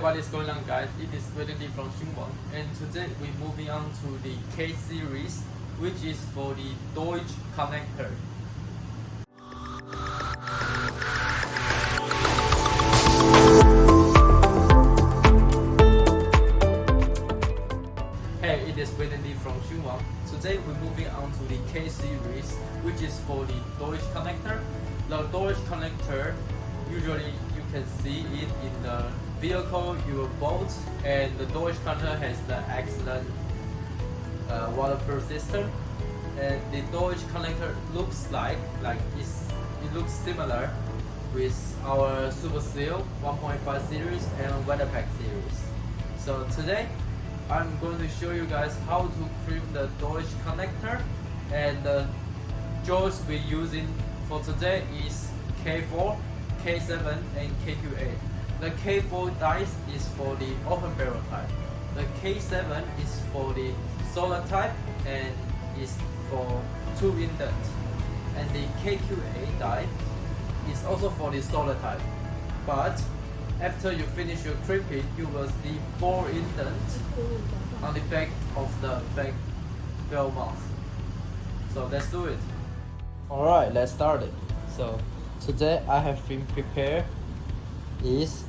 What is going on, guys? It is Indent from Show&Action, and today we're moving on to the K series, which is for the Deutsch connector. Hey, it is Indent from Show&Action. Today we're moving on to the K series, which is for the Deutsch connector. The Deutsch connector, usually you can see it in the vehicle, your boat, and the Deutsch connector has the excellent waterproof system. And the Deutsch connector looks like it looks similar with our Super Seal 1.5 series and Weatherpack series. So today I'm going to show you guys how to crimp the Deutsch connector, and the jaws we're using for today is K4, K7 and KQ8. The K4 dice is for the open barrel type. The K7 is for the solar type and is for 2 indent. And the KQ8 die is also for the solar type. But after you finish your crimping, you will see 4 indents on the back of the back barrel mouth. So let's do it. Alright, let's start it. So today I have been prepared is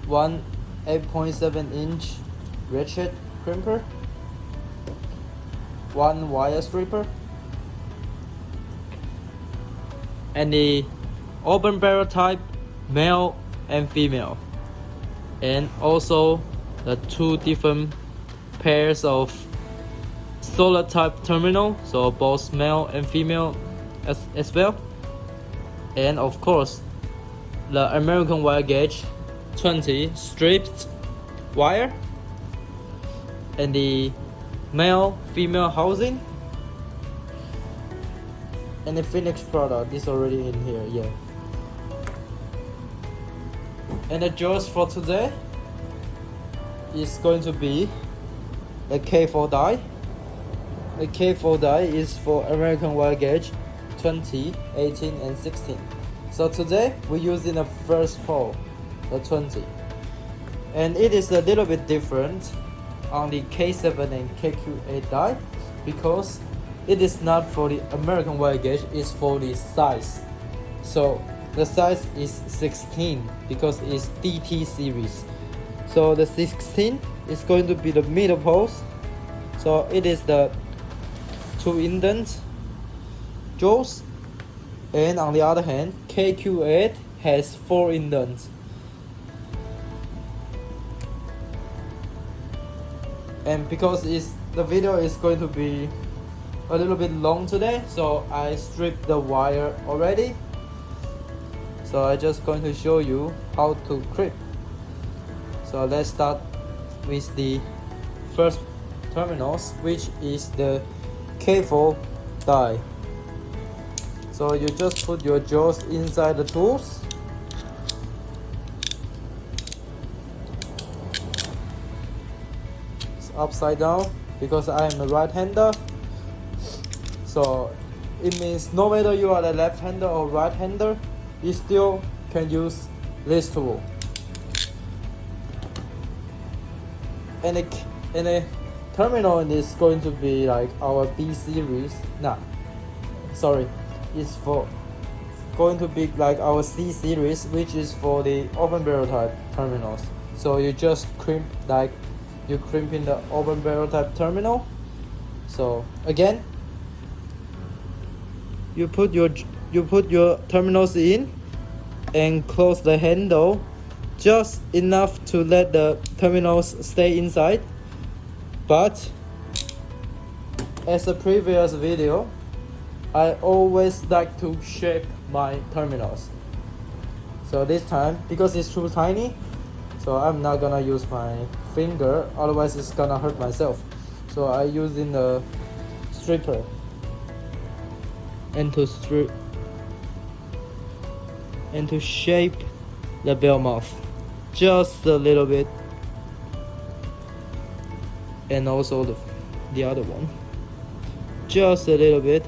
one 8.7 inch ratchet crimper, one wire stripper, and the open barrel type male and female, and also the 2 different pairs of solar type terminal, so both male and female as well, and of course the American wire gauge 20 stripped wire, and the male female housing, and the finished product is already in here. Yeah, and the jaws for today is going to be the K4 die. The K4 die is for American wire gauge 20, 18 and 16. So today we're using the first hole, the 20, and it is a little bit different on the K7 and KQ8 die because it is not for the American wire gauge, it's for the size. So the size is 16 because it's DT series. So the 16 is going to be the middle post. So it is the 2 indent jaws, and on the other hand KQ8 has 4 indents. And because the video is going to be a little bit long today, so I stripped the wire already. So I'm just going to show you how to crimp. So let's start with the first terminals, which is the K4 die. So you just put your jaws inside the tools. It's upside down because I am a right-hander. So it means no matter you are a left-hander or right-hander, you still can use this tool. And the terminal is going to be like our B series. It's going to be like our C series, which is for the open barrel type terminals. So you just crimp like you crimp in the open barrel type terminal. So again, you put your terminals in and close the handle just enough to let the terminals stay inside. But as a previous video, I always like to shape my terminals. So this time, because it's too tiny, so I'm not gonna use my finger, otherwise it's gonna hurt myself. So I using the stripper and to strip and to shape the bell mouth just a little bit, and also the other one just a little bit.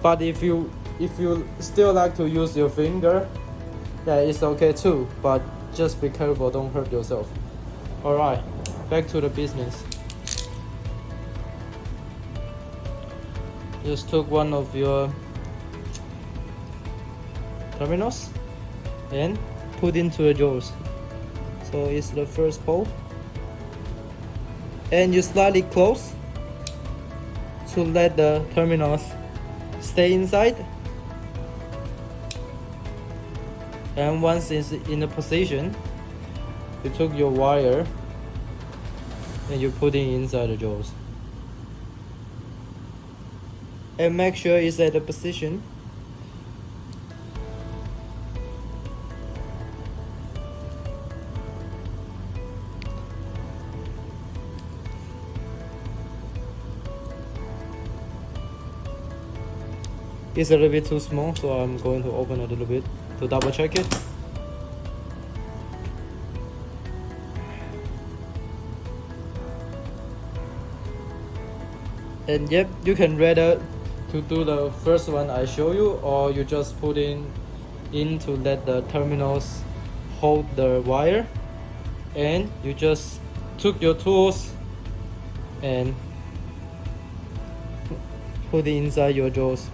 But if you if you still like to use your finger, yeah, it's okay too, but just be careful, don't hurt yourself. Alright, back to the business. Just took one of your terminals and put into the jaws. So it's the first hole, and you slightly close to let the terminals stay inside. And once it's in a position, you took your wire and you put it inside the jaws. And make sure it's at the position. It's a little bit too small, so I'm going to open a little bit to double check it. And yep, you can rather to do the first one I show you, or you just put in to let the terminals hold the wire, and you just took your tools and put it inside your jaws.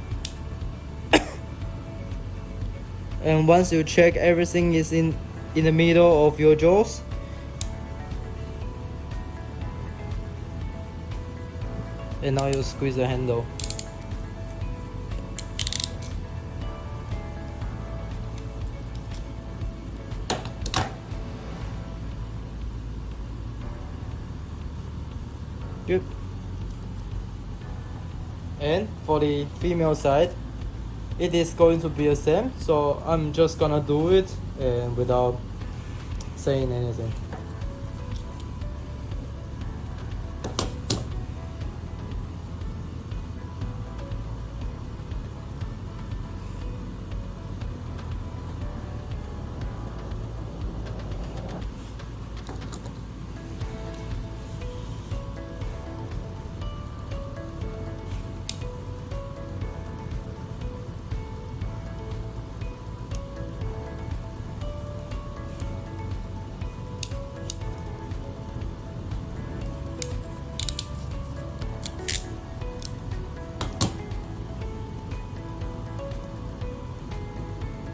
And once you check everything is in the middle of your jaws, and now you squeeze the handle. Good. And for the female side, it is going to be the same, so I'm just gonna do it and without saying anything.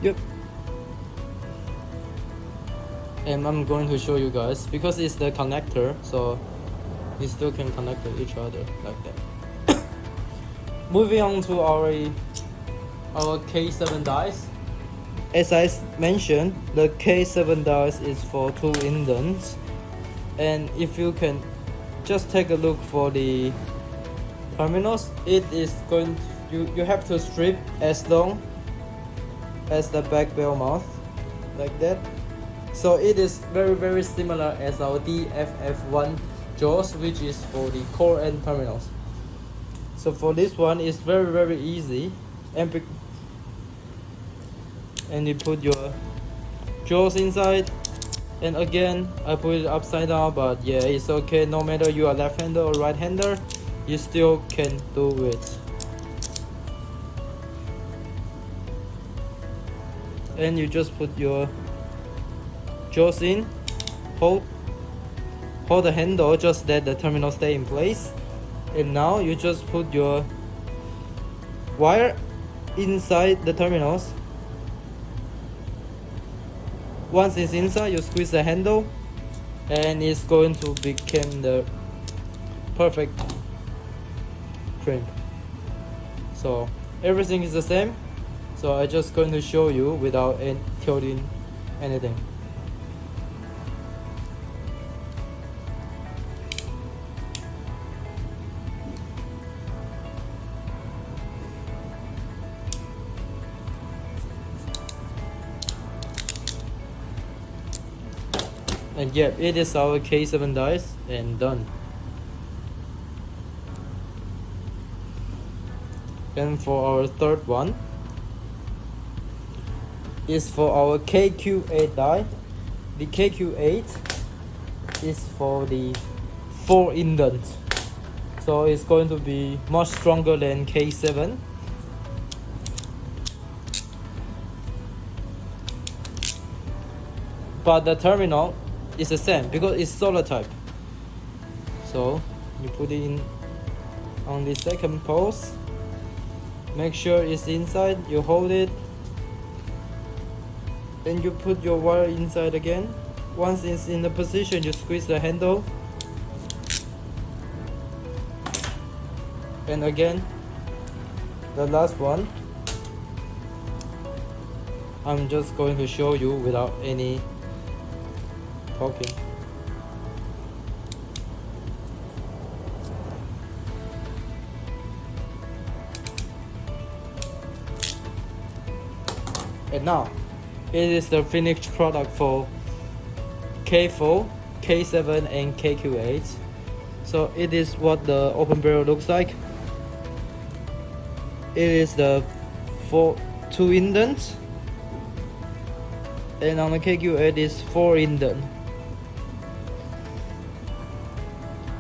Yep. And I'm going to show you guys, because it's the connector, so we still can connect to each other like that. Moving on to our K7 dies. As I mentioned, the K7 dies is for 2 indents, and if you can just take a look for the terminals, it is going to, you have to strip as long as the back bell mouth, like that. So it is very similar as our DFF1 jaws, which is for the core end terminals. So for this one, it's very easy, and you put your jaws inside, and again I put it upside down, but yeah, it's okay, no matter you are left-hander or right-hander, you still can do it. And you just put your jaws in, hold the handle, just let the terminal stay in place, and now you just put your wire inside the terminals. Once it's inside, you squeeze the handle, and it's going to become the perfect crimp. So everything is the same. So I'm just going to show you without tilting anything. And yeah, it is our K7 dies and done. And for our third one is for our KQ8 die. The KQ8 is for the 4 indent, so it's going to be much stronger than K7. but the terminal is the same because it's solar type. So you put it in on the second post. Make sure it's inside. You hold it, and you put your wire inside again. Once it's in the position, you squeeze the handle, and again the last one. I'm just going to show you without any talking. And now, it is the finished product for K4, K7 and KQ8. So it is what the open barrel looks like. It is the 2 indent, and on the KQ8 is 4 indent.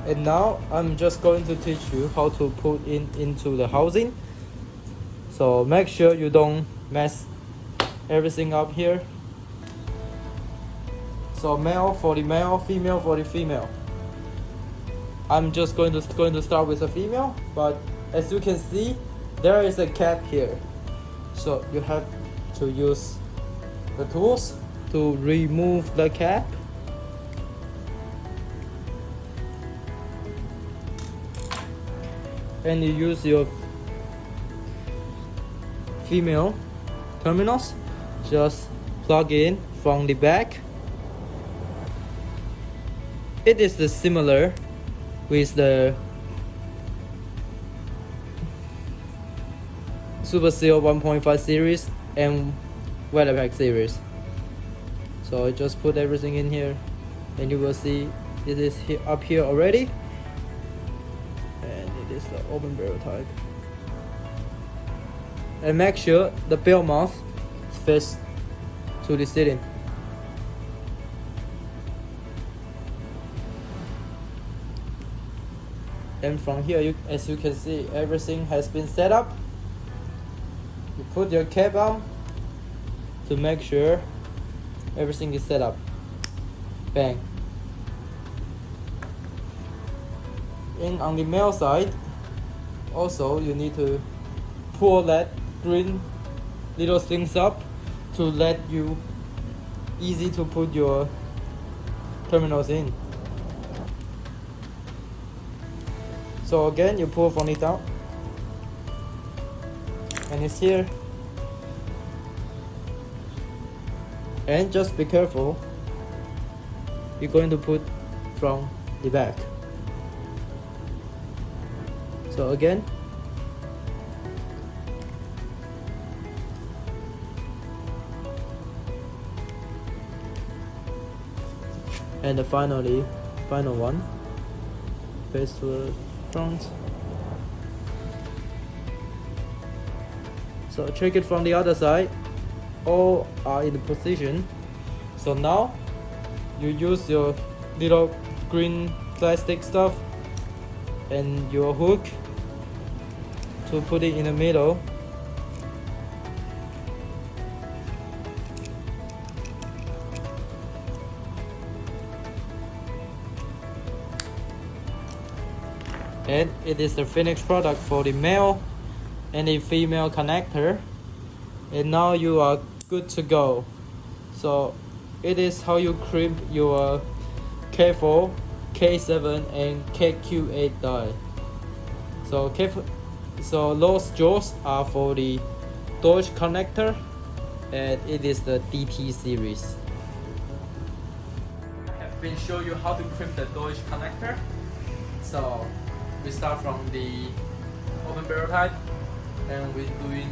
And now I'm just going to teach you how to put into the housing. So make sure you don't mess everything up here. So male for the male, female for the female. I'm just going to start with a female, but as you can see, there is a cap here. So you have to use the tools to remove the cap. And you use your female terminals, just plug in from the back. It is the similar with the Super Seal 1.5 series and Weatherpack series. So I just put everything in here, and you will see it is up here already, and it is the open barrel type. And make sure the barrel mouth face to the ceiling. And from here, as you can see, everything has been set up. You put your cap on to make sure everything is set up. Bang. And on the male side, also you need to pull that green little things up to let you easy to put your terminals in. So again, you pull from it down, and it's here. And just be careful, you're going to put from the back. So again, and the final one, face to the front. So check it from the other side. All are in the position. So now you use your little green plastic stuff and your hook to put it in the middle. And it is the finished product for the male and the female connector. And now you are good to go. So it is how you crimp your K4, K7 and KQ8 die. So those jaws are for the Deutsch connector, and it is the DT series. I have been showing you how to crimp the Deutsch connector. So we start from the open barrel type, and we're doing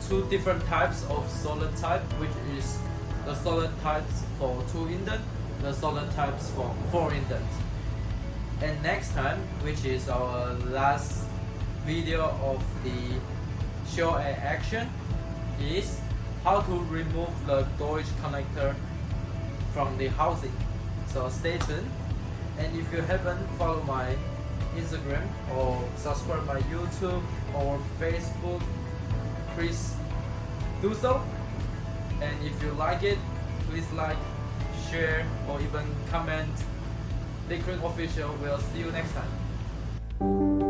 2 different types of solid type, which is the solid types for 2 indent, the solid types for 4 indent. And next time, which is our last video of the Show&Action, is how to remove the Deutsch connector from the housing. So stay tuned, and if you haven't followed my Instagram or subscribe my YouTube or Facebook, please do so. And if you like it, please like, share, or even comment. The Crimp official will see you next time.